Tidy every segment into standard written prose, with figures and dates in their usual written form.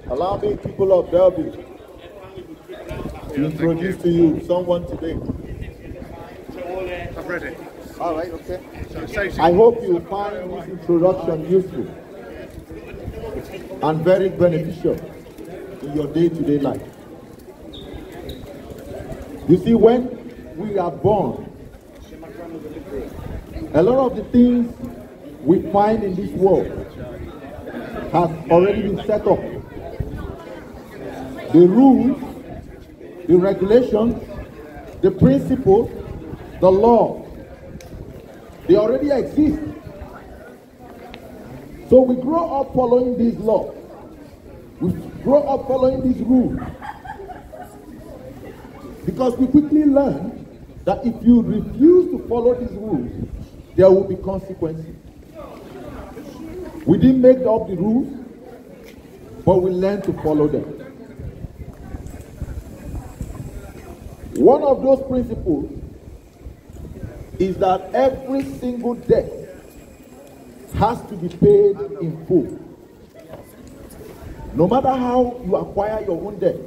Allow me, people of Derby, to introduce to you someone today. I've read it. All right, okay. I hope you find this introduction useful and very beneficial in your day-to-day life. You see, when we are born, a lot of the things we find in this world has already been set up. The rules, the regulations, the principles, the law, they already exist. So we grow up following these laws. We grow up following these rules. Because we quickly learn that if you refuse to follow these rules, there will be consequences. We didn't make up the rules, but we learned to follow them. One of those principles is that every single debt has to be paid in full. No matter how you acquire your own debt,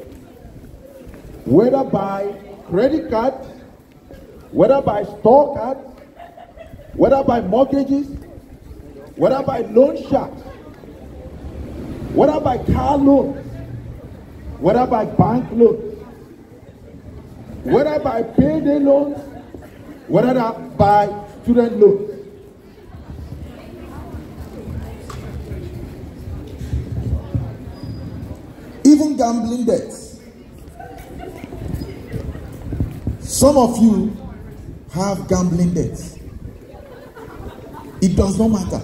whether by credit card, whether by store cards, whether by mortgages, whether by loan sharks, whether by car loans, whether by bank loans, whether by payday loans, whether by student loans. Even gambling debts. Some of you have gambling debts. It does not matter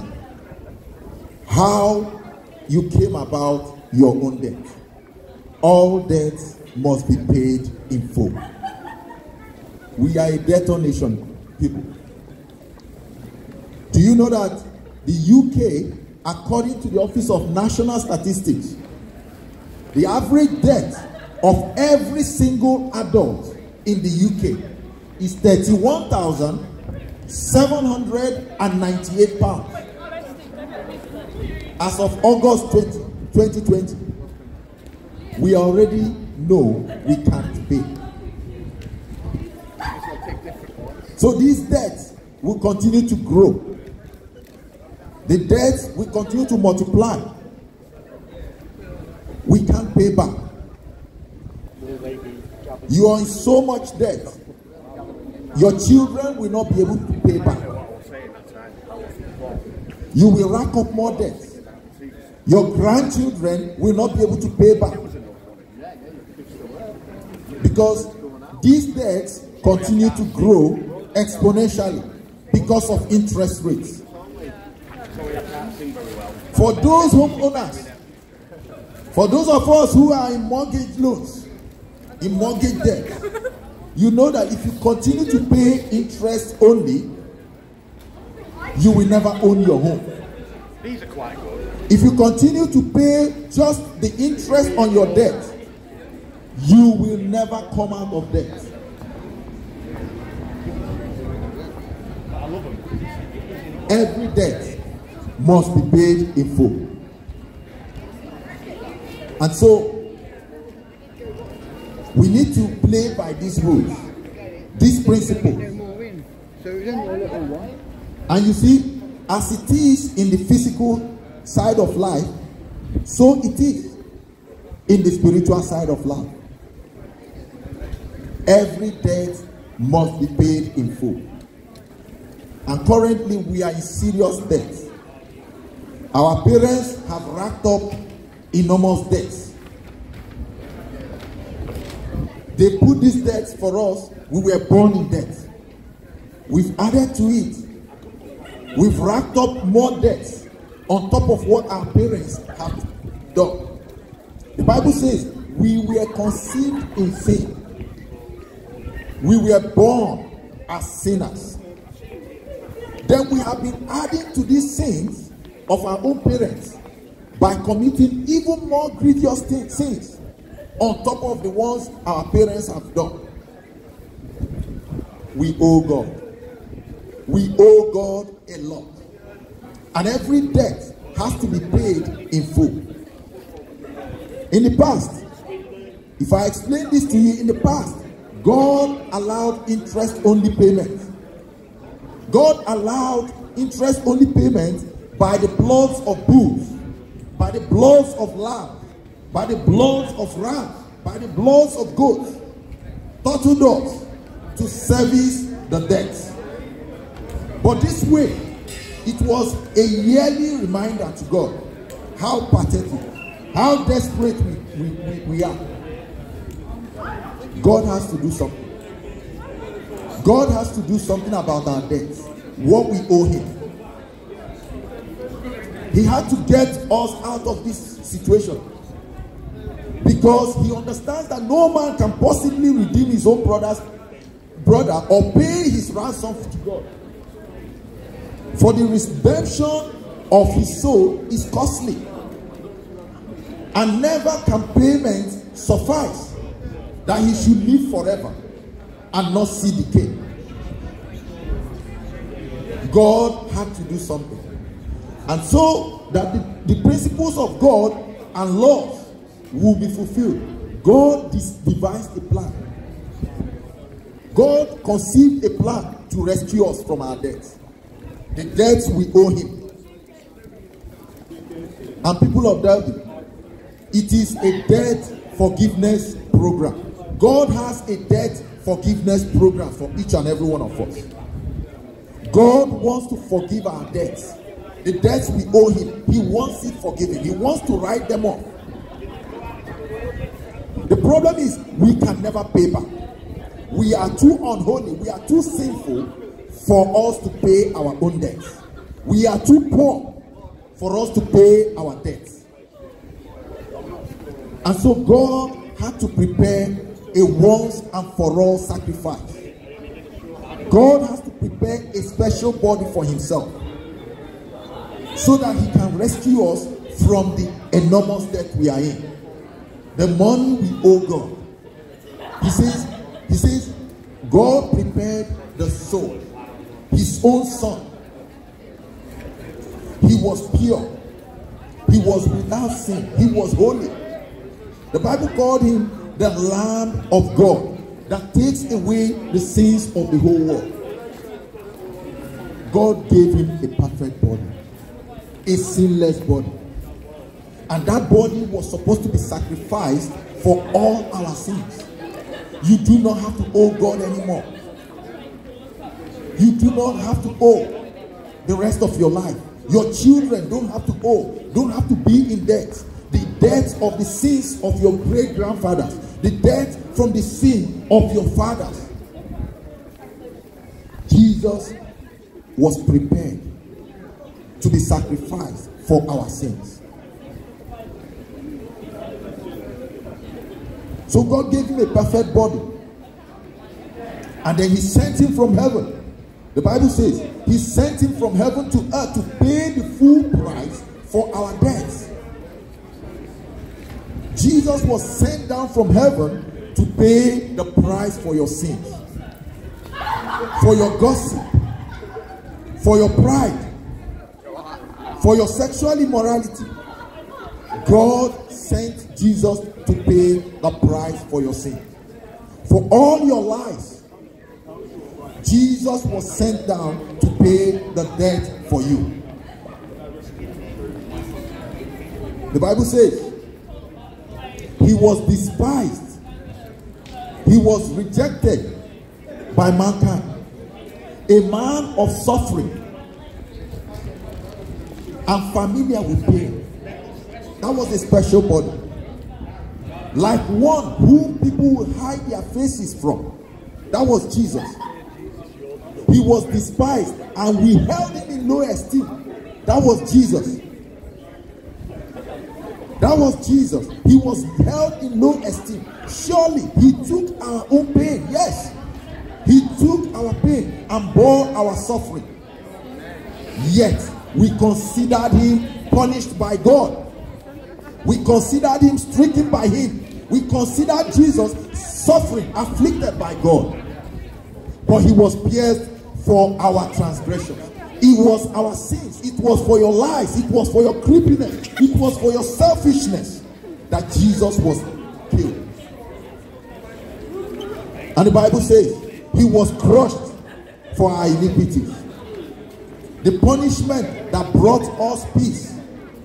how you came about your own debt. All debts must be paid in full. We are a debtor nation, people. Do you know that the UK, according to the Office of National Statistics, the average debt of every single adult in the UK is £31,798 as of August 2020. We already know we can't pay. So these debts will continue to grow. The debts will continue to multiply. We can't pay back. You are in so much debt. Your children will not be able to pay back. You will rack up more debts. Your grandchildren will not be able to pay back. Because these debts continue to grow exponentially because of interest rates. For those homeowners, for those of us who are in mortgage loans, in mortgage debt, you know that if you continue to pay interest only, you will never own your home. These are quite good. If you continue to pay just the interest on your debt, you will never come out of debt. Every debt must be paid in full. And so, we need to play by these rules, these principles. And you see, as it is in the physical side of life, so it is in the spiritual side of life. Every debt must be paid in full. And currently we are in serious debt. Our parents have racked up enormous debts. They put these debts for us. We were born in debt. We've added to it. We've racked up more debts on top of what our parents have done. The Bible says we were conceived in sin. We were born as sinners. Then we have been adding to these sins of our own parents by committing even more grievous sins on top of the ones our parents have done. We owe God. We owe God a lot. And every debt has to be paid in full. In the past, if I explain this to you, in the past, God allowed interest-only payment. God allowed interest-only payment by the bloods of bulls, by the bloods of lambs, by the bloods of rams, by the bloods of goats, turtle doves, to service the debts. But this way, it was a yearly reminder to God how pathetic, how desperate we are. God has to do something. God has to do something about our debts, what we owe him. He had to get us out of this situation, because he understands that no man can possibly redeem his own brother or pay his ransom to God. For the redemption of his soul is costly, and never can payment suffice that he should live forever and not see decay. God had to do something, and so that the principles of God and laws will be fulfilled, God devised a plan. God conceived a plan to rescue us from our debts, the debts we owe him. And people of David, it is a debt forgiveness program. God has a debt forgiveness program for each and every one of us. God wants to forgive our debts, the debts we owe him. He wants it forgiven. He wants to write them off. The problem is we can never pay back. We are too unholy, we are too sinful for us to pay our own debts. We are too poor for us to pay our debts. And so God had to prepare a once and for all sacrifice. God has to prepare a special body for himself, so that he can rescue us from the enormous debt we are in. The money we owe God. He says, God prepared the soul, his own son. He was pure. He was without sin. He was holy. The Bible called him the Lamb of God that takes away the sins of the whole world. God gave him a perfect body, a sinless body. And that body was supposed to be sacrificed for all our sins. You do not have to owe God anymore. You do not have to owe the rest of your life. Your children don't have to owe, don't have to be in debt. The debt of the sins of your great-grandfathers, the debt from the sin of your fathers. Jesus was prepared to be sacrificed for our sins. So God gave him a perfect body, and then he sent him from heaven. The Bible says he sent him from heaven to earth to pay the full price for our debts. Jesus was sent down from heaven to pay the price for your sins, for your gossip, for your pride, for your sexual immorality. God sent Jesus to pay the price for your sin. For all your lies, Jesus was sent down to pay the debt for you. The Bible says he was despised, he was rejected by mankind, a man of suffering and familiar with pain. That was a special body, like one whom people will hide their faces from. That was Jesus. He was despised and we held him in low esteem. That was Jesus. That was Jesus. He was held in low esteem. Surely he took our own pain. Yes, he took our pain and bore our suffering. Yet we considered him punished by God. We considered him stricken by him. We considered Jesus suffering, afflicted by God. But he was pierced for our transgressions. It was our sins. It was for your lies. It was for your creepiness. It was for your selfishness that Jesus was killed. And the Bible says he was crushed for our iniquities. The punishment that brought us peace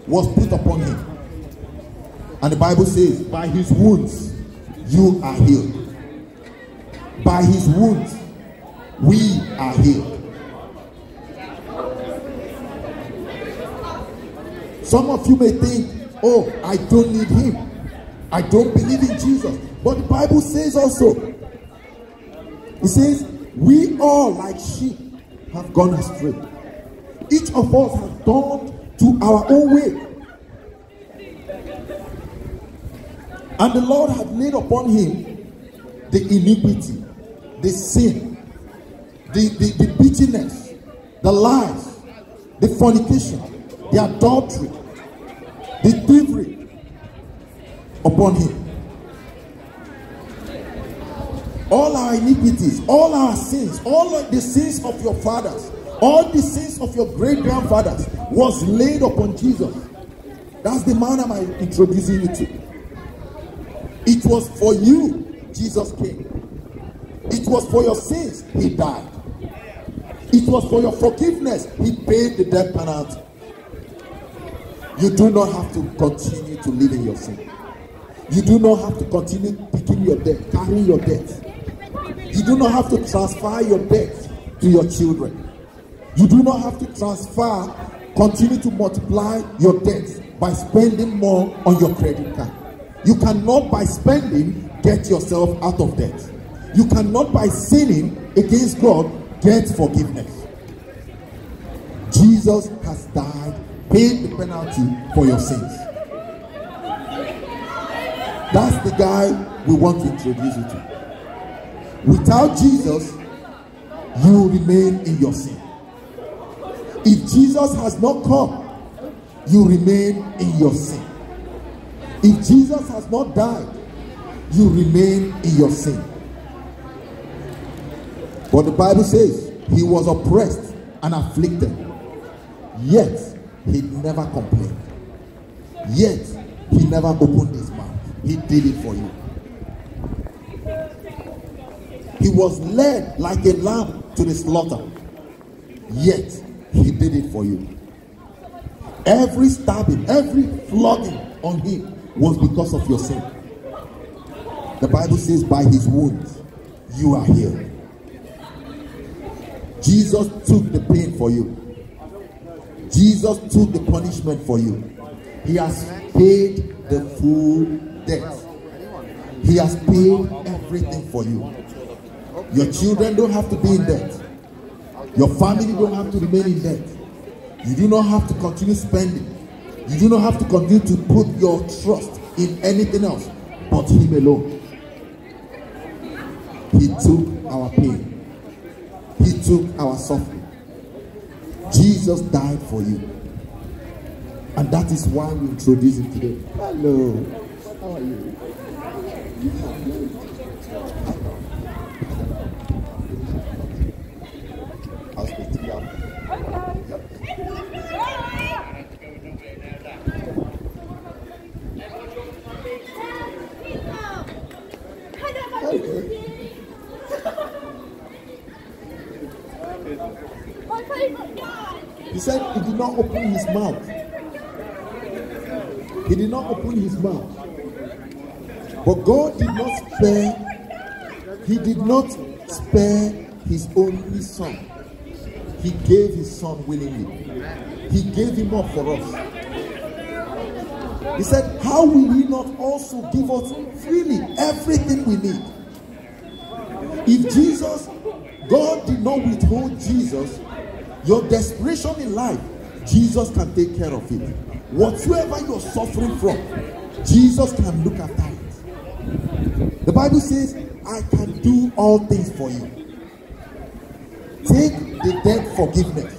was put upon him. And the Bible says, by his wounds you are healed. By his wounds we are healed. Some of you may think, oh, I don't need him. I don't believe in Jesus. But the Bible says also, it says, we all like sheep have gone astray. Each of us has turned to our own way. And the Lord had laid upon him the iniquity, the sin, the bitterness, the lies, the fornication, the adultery, the thievery upon him. All our iniquities, all our sins, all of the sins of your fathers, all the sins of your great-grandfathers was laid upon Jesus. That's the man I'm introducing you to. It was for you Jesus came. It was for your sins he died. It was for your forgiveness he paid the death penalty. You do not have to continue to live in your sin. You do not have to continue picking your debt, carrying your debt. You do not have to transfer your debt to your children. You do not have to continue to multiply your debts by spending more on your credit card. You cannot, by spending, get yourself out of debt. You cannot, by sinning against God, get forgiveness. Jesus has died, paid the penalty for your sins. That's the guy we want to introduce you to. Without Jesus, you remain in your sin. If Jesus has not come, you remain in your sin. If Jesus has not died, you remain in your sin. But the Bible says he was oppressed and afflicted, yet he never complained. Yet he never opened his mouth. He did it for you. He was led like a lamb to the slaughter, yet he did it for you. Every stabbing, every flogging on him was because of your sin. The Bible says, by his wounds you are healed. Jesus took the pain for you. Jesus took the punishment for you. He has paid the full debt. He has paid everything for you. Your children don't have to be in debt. Your family don't have to remain in debt. You do not have to continue spending. You do not have to continue to put your trust in anything else but him alone. He took our pain. He took our suffering. Jesus died for you. And that is why we introduce him today. Hello. How are you? I'll speak to you. He said he did not open his mouth. He did not open his mouth. But God did not spare, he did not spare his only son. He gave his son willingly. He gave him up for us. He said, how will he not also give us freely everything we need? If Jesus, God did not withhold Jesus, your desperation in life, Jesus can take care of it. Whatsoever you're suffering from, Jesus can look after it. The Bible says, I can do all things for you. Take the debt forgiveness.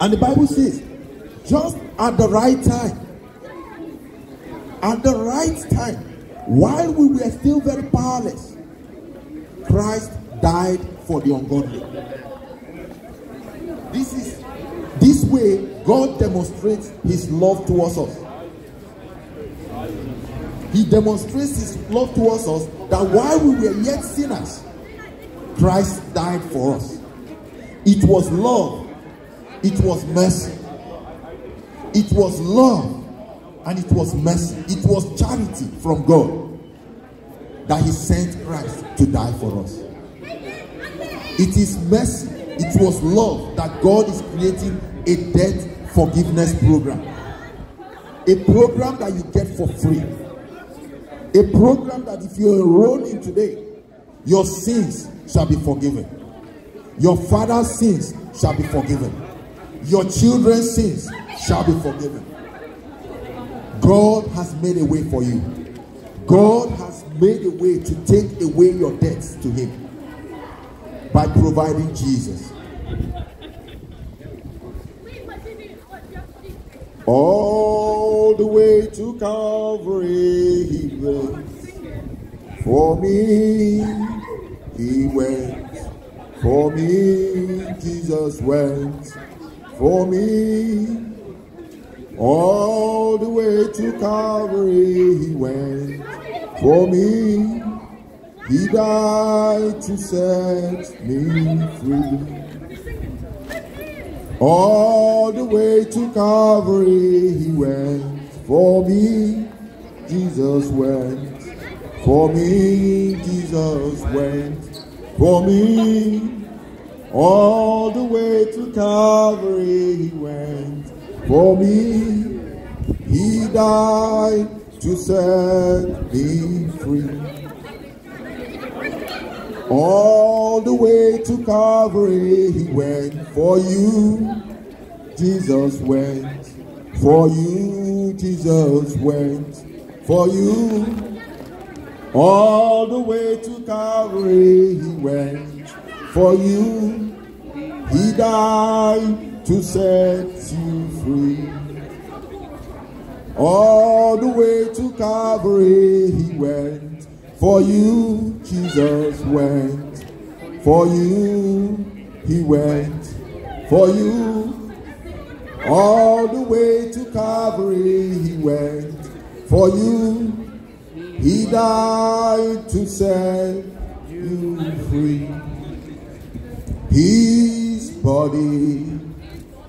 And the Bible says, just at the right time, while we were still very powerless, Christ died for the ungodly. This way God demonstrates his love towards us. He demonstrates his love towards us that while we were yet sinners, Christ died for us. It was love. It was mercy. It was love and it was mercy. It was charity from God that he sent Christ to die for us. It is mercy. It was love that God is creating a debt forgiveness program. A program that you get for free. A program that if you enroll in today, your sins shall be forgiven. Your father's sins shall be forgiven. Your children's sins shall be forgiven. God has made a way for you. God has made a way to take away your debts to him by providing Jesus. All the way to Calvary he went for me. He went for me. Jesus went for me. All the way to Calvary he went for me. He died to set me free. All the way to Calvary he went for me. Jesus went for me. Jesus went for me. All the way to Calvary he went for me. He died to set me free. All the way to Calvary he went for you. Jesus went for you. Jesus went for you. All the way to Calvary he went for you. He died to set you free. All the way to Calvary he went for you. Jesus went for you. He went for you. All the way to Calvary he went for you. He died to set you free. His body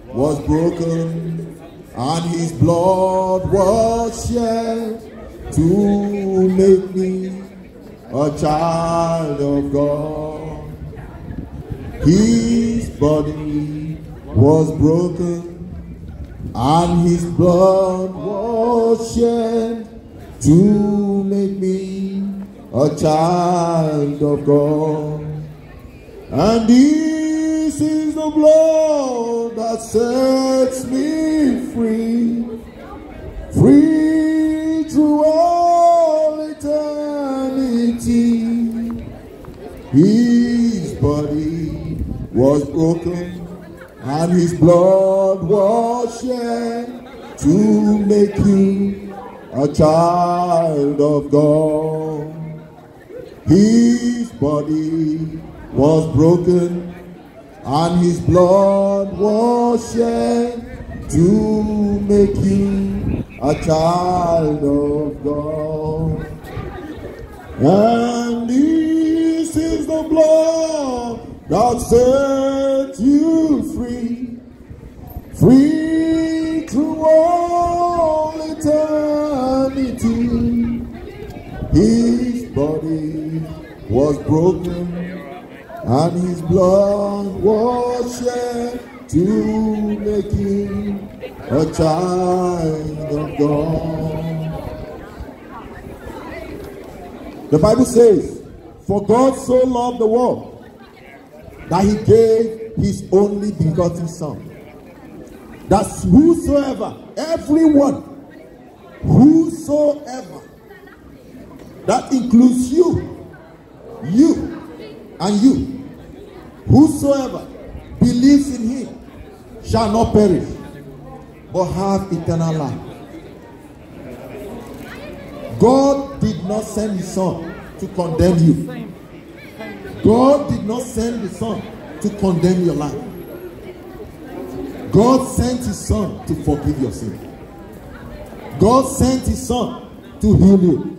was broken and his blood was shed to make me a child of God. His body was broken and his blood was shed to make me a child of God. And this is the blood that sets me free, free through all eternity. His body was broken and his blood was shed to make you a child of God. His body was broken and his blood was shed to make you a child of God. And this is the blood that sets you free, free through all eternity. His body was broken and his blood was shed to make him a child of God. The Bible says, for God so loved the world that he gave his only begotten Son, that whosoever, everyone, whosoever, that includes you, and you, whosoever believes in him shall not perish, but have eternal life. God did not send his Son to condemn you. God did not send his Son to condemn your life. God sent his son to forgive your sin. God sent his son to heal you.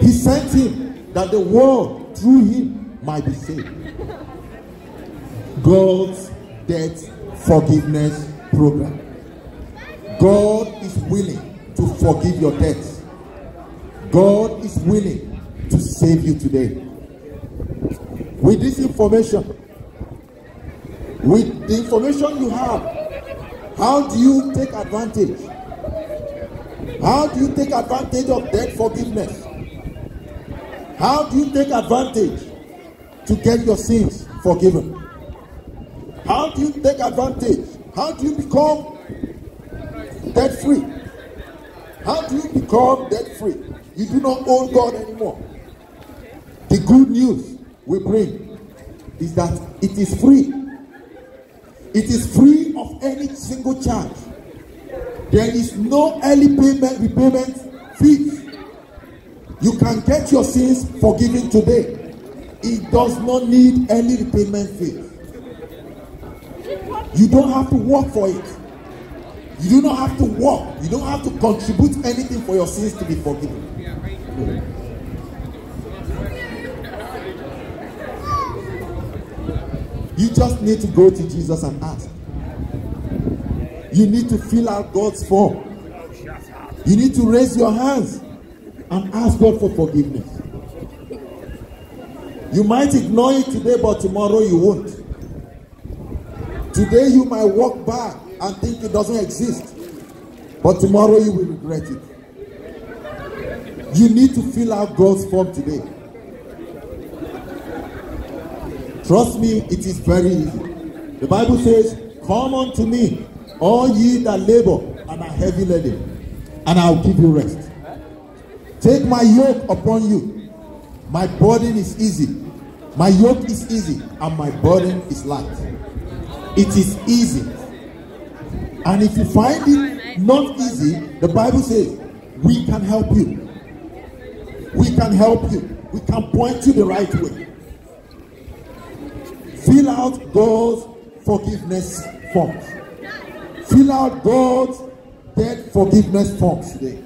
He sent him that the world through him might be saved. God's debt forgiveness program. God is willing to forgive your debts. God is willing to save you today. With this information, with the information you have, how do you take advantage? How do you take advantage of debt forgiveness? How do you take advantage to get your sins forgiven? How do you take advantage? How do you become debt free? How do you become debt free? You do not owe God anymore. The good news we bring is that it is free. It is free of any single charge. There is no early repayment fees. You can get your sins forgiven today. It does not need early repayment fees. You don't have to work for it. You do not have to work. You don't have to contribute anything for your sins to be forgiven. You just need to go to Jesus and ask. You need to fill out God's form. You need to raise your hands and ask God for forgiveness. You might ignore it today, but tomorrow you won't. Today you might walk back and think it doesn't exist, but tomorrow you will regret it. You need to fill out God's form today. Trust me, it is very easy. The Bible says, "Come unto me, all ye that labor and are heavy laden, and I'll give you rest. Take my yoke upon you. My burden is easy. My yoke is easy, and my burden is light." It is easy. And if you find it not easy, the Bible says, we can help you. We can help you. We can point you the right way. Fill out God's forgiveness forms. Fill out God's debt forgiveness forms today.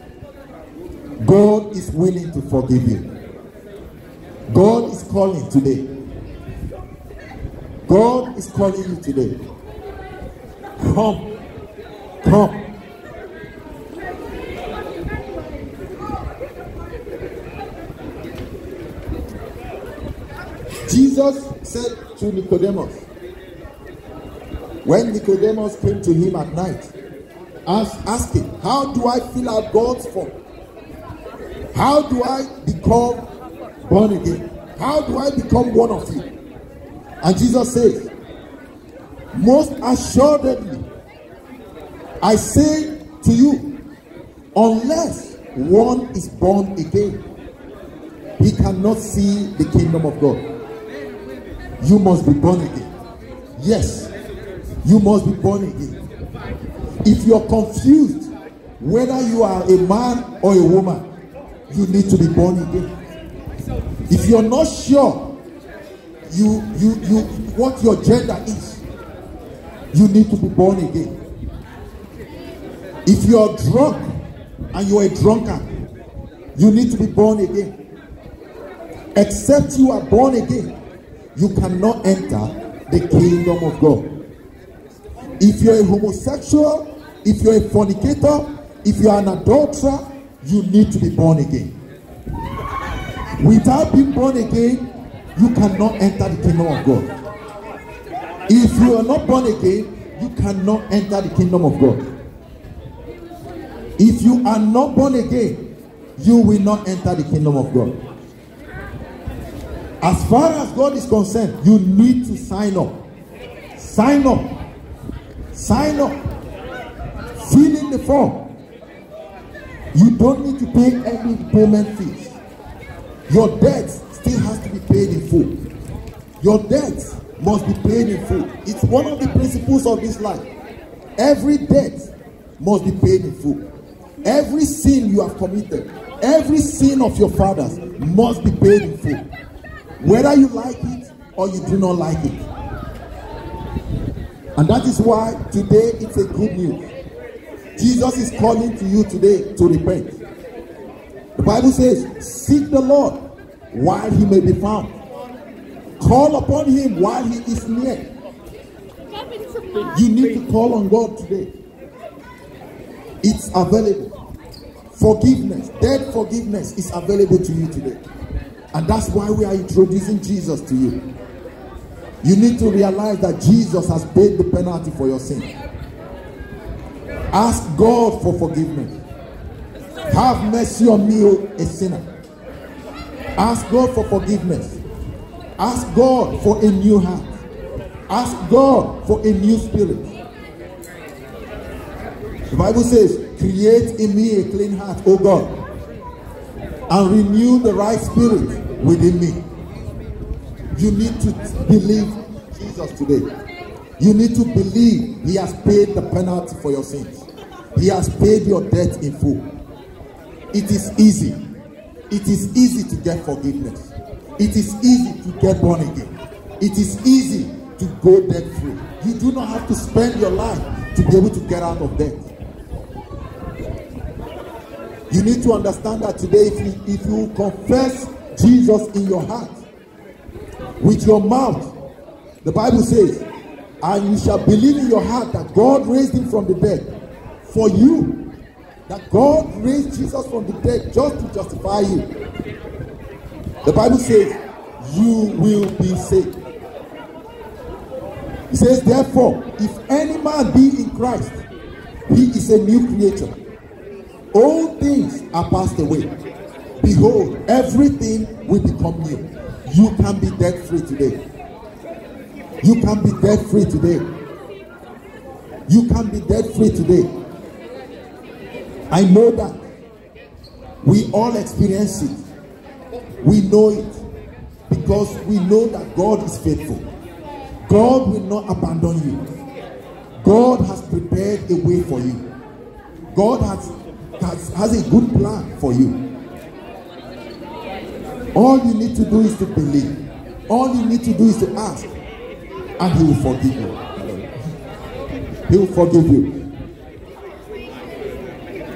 God is willing to forgive you. God is calling today. God is calling you today. Come. Come. Jesus said to Nicodemus, when Nicodemus came to him at night, asking, how do I fill out God's form? How do I become born again? How do I become one of you? And Jesus says, most assuredly, I say to you, unless one is born again, he cannot see the kingdom of God. You must be born again. Yes, you must be born again. If you're confused whether you are a man or a woman, you need to be born again. If you're not sure what your gender is, you need to be born again. If you're drunk and you're a drunkard, you need to be born again. Except you are born again, you cannot enter the kingdom of God. If you're a homosexual, if you're a fornicator, if you're an adulterer, you need to be born again. Without being born again, you cannot enter the kingdom of God. If you are not born again, you cannot enter the kingdom of God. If you are not born again, you will not enter the kingdom of God. As far as God is concerned, you need to sign up. Sign up. Sign up. Fill in the form. You don't need to pay any payment fees. Your debt still has to be paid in full. Your debt must be paid in full. It's one of the principles of this life. Every debt must be paid in full. Every sin you have committed, every sin of your fathers must be paid in full. Whether you like it or you do not like it. And that is why today it's a good news. Jesus is calling to you today to repent. The Bible says, seek the Lord while he may be found. Call upon him while he is near. You need to call on God today. It's available. Forgiveness, debt forgiveness is available to you today. And that's why we are introducing Jesus to you. You need to realize that Jesus has paid the penalty for your sin. Ask God for forgiveness. Have mercy on me, a sinner. Ask God for forgiveness. Ask God for a new heart. Ask God for a new spirit. The Bible says, create in me a clean heart, O God, and renew the right spirit within me. You need to believe Jesus today. You need to believe he has paid the penalty for your sins. He has paid your debt in full. It is easy. It is easy to get forgiveness. It is easy to get born again. It is easy to go debt free. You do not have to spend your life to be able to get out of debt. You need to understand that today, if you confess Jesus in your heart with your mouth, the Bible says, and you shall believe in your heart that God raised him from the dead for you, that God raised Jesus from the dead just to justify you. The Bible says you will be saved. It says, therefore, if any man be in Christ, he is a new creature. All things are passed away. Behold, everything will become new. You can be debt free today. You can be debt free today. You can be debt free today. I know that we all experience it. We know it because we know that God is faithful. God will not abandon you. God has prepared a way for you. God has a good plan for you. All you need to do is to believe. All you need to do is to ask, and he will forgive you. He will forgive you.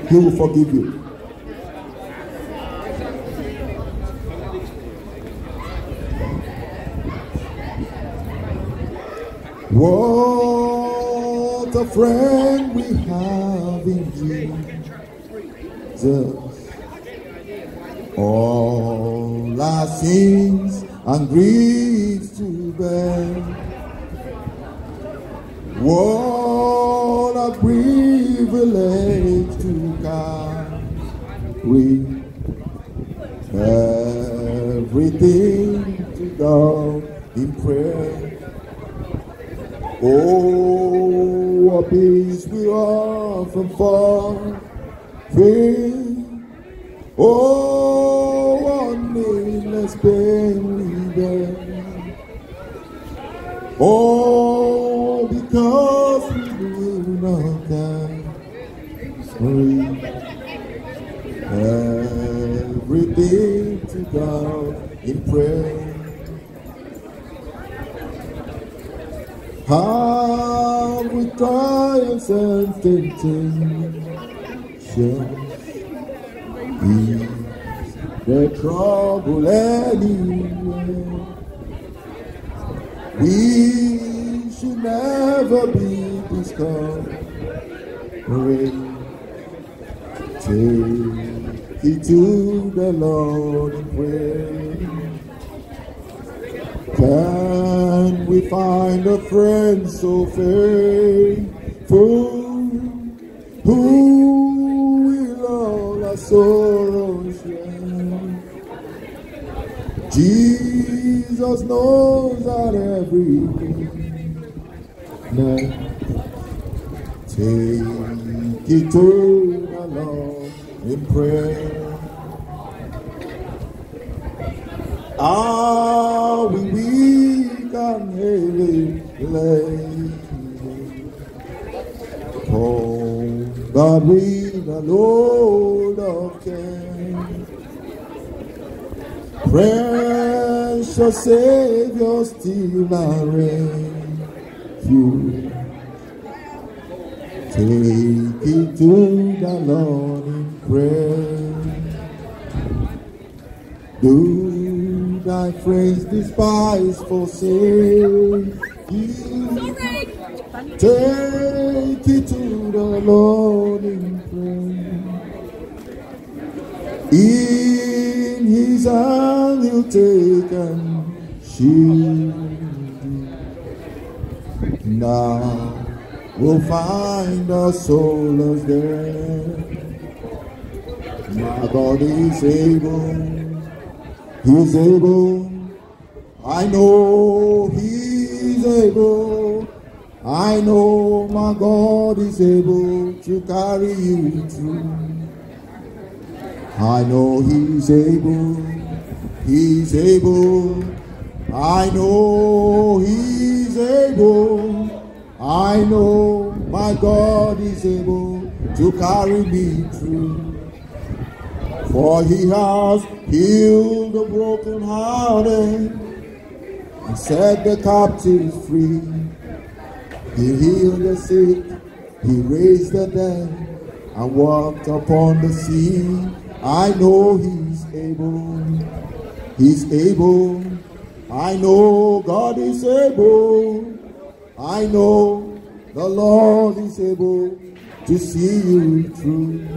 He will forgive you. What a friend we have in Jesus. All our sins and griefs to bear. What a privilege to carry everything to God in prayer. Oh, what peace we often forfeit. Oh, what needless pain we bear. Oh, because we do not carry everything to God in prayer. How we triumphs and temptations, the trouble anywhere. We should never be discouraged. Take it to the Lord in prayer. Can we find a friend so faithful, who will all our sorrows share? Jesus knows our everything. Now, take it to the Lord in prayer. Are we weak and heavy laden? Oh, God, we the Lord of care. Precious Savior, still our refuge. Take it to the Lord in prayer. Do thy friends despise, forsake you? Take it to the Lord in prayer. In his hand he'll take and shield you. Now we'll find our souls there. My God is able, he's able. I know he's able. I know my God is able to carry you through. I know he's able, he's able. I know he's able. I know my God is able to carry me through. For he has healed the brokenhearted and set the captives free. He healed the sick, he raised the dead, and walked upon the sea. I know he's able, he's able. I know God is able. I know the Lord is able to see you through.